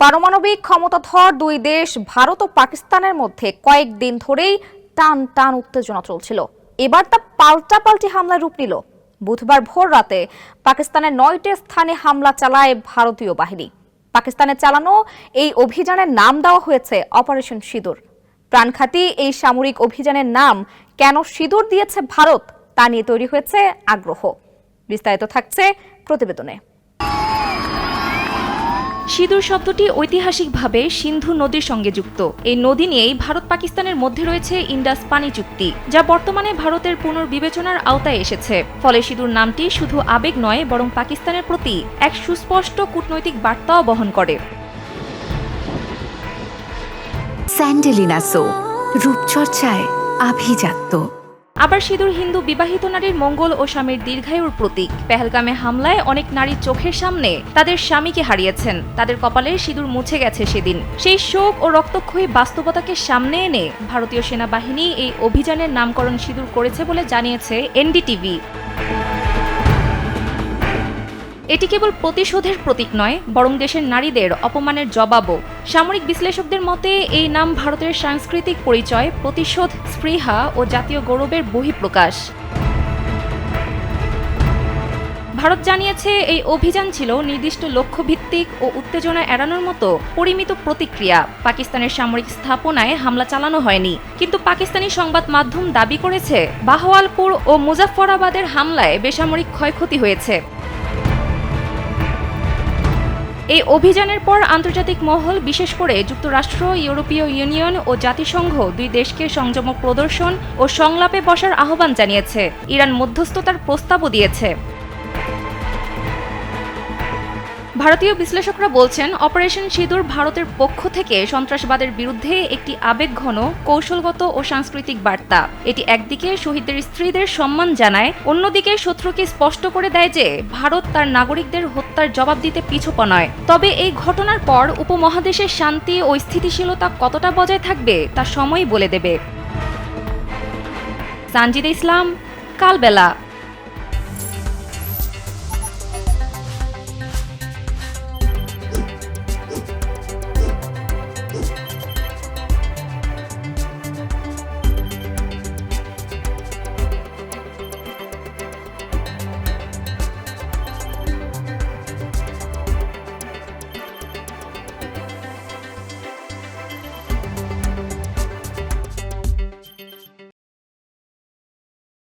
পারমাণবিক ক্ষমতাধর দুই দেশ ভারত ও পাকিস্তানের মধ্যে কয়েকদিন ধরেই টান টান উত্তেজনা চলছিল। এবার তা পাল্টাপাল্টি হামলায় রূপ নিল। বুধবার ভোর রাতে পাকিস্তানের 9টি স্থানে হামলা চালায় ভারতীয় বাহিনী। পাকিস্তানের চালানো এই অভিযানের নাম দেওয়া হয়েছে অপারেশন সিঁদুর। প্রাণঘাতী এই সামরিক অভিযানের নাম কেন সিঁদুর দিয়েছে ভারত, তা নিয়ে তৈরি হয়েছে আগ্রহ। বিস্তারিত থাকছে প্রতিবেদনে। সিঁদুর শব্দটি ঐতিহাসিকভাবে সিন্ধু নদীর সঙ্গে যুক্ত। এই নদী নিয়েই ভারত পাকিস্তানের মধ্যে রয়েছে ইন্ডাস পানি চুক্তি, যা বর্তমানে ভারতের পুনর্বিবেচনার আওতায় এসেছে। ফলে সিঁদুর নামটি শুধু আবেগ নয়, বরং পাকিস্তানের প্রতি এক সুস্পষ্ট কূটনৈতিক বার্তাও বহন করে। স্যান্ডেলিনা সো, রূপচর্চায় আভিজাত্য। আবার সিঁদুর হিন্দু বিবাহিত নারীর মঙ্গল ও স্বামীর দীর্ঘায়ুর প্রতীক। পেহেলগামে হামলায় অনেক নারী চোখের সামনে তাদের স্বামীকে হারিয়েছেন। তাদের কপালে সিঁদুর মুছে গেছে সেদিন। সেই শোক ও রক্তক্ষয়ী বাস্তবতাকে সামনে এনে ভারতীয় সেনাবাহিনী এই অভিযানের নামকরণ সিঁদুর করেছে বলে জানিয়েছে এনডিটিভি। এটি কেবল প্রতিশোধের প্রতীক নয়, বরং দেশের নারীদের অপমানের জবাবও। সামরিক বিশ্লেষকদের মতে এই নাম ভারতের সাংস্কৃতিক পরিচয়, প্রতিশোধ, স্পৃহা ও জাতীয় গৌরবের বহিঃপ্রকাশ। ভারত জানিয়েছে এই অভিযান ছিল নির্দিষ্ট লক্ষ্যভিত্তিক ও উত্তেজনা এড়ানোর মতো পরিমিত প্রতিক্রিয়া। পাকিস্তানের সামরিক স্থাপনায় হামলা চালানো হয়নি, কিন্তু পাকিস্তানি সংবাদ মাধ্যম দাবি করেছে বাহওয়ালপুর ও মুজাফফরাবাদের হামলায় বেসামরিক ক্ষয়ক্ষতি হয়েছে। এই অভিযানের পর আন্তর্জাতিক মহল, বিশেষ করে যুক্তরাষ্ট্র, ইউরোপীয় ইউনিয়ন ও জাতিসংঘ দুই দেশকে সংযম প্রদর্শন ও সংলাপে বসার আহ্বান জানিয়েছে। ইরান মধ্যস্থতার প্রস্তাবও দিয়েছে। ভারতীয় বিশ্লেষকরা বলছেন, অপারেশন সিঁদুর ভারতের পক্ষ থেকে সন্ত্রাসবাদের বিরুদ্ধে একটি আবেগঘন, কৌশলগত ও সাংস্কৃতিক বার্তা। এটি একদিকে শহীদদের স্ত্রীদের সম্মান জানায়, অন্যদিকে শত্রুকে স্পষ্ট করে দেয় যে ভারত তার নাগরিকদের হত্যার জবাব দিতে পিছপা নয়। তবে এই ঘটনার পর উপমহাদেশের শান্তি ও স্থিতিশীলতা কতটা বজায় থাকবে তা সময়ই বলে দেবে। সানজিদা ইসলাম, কালবেলা।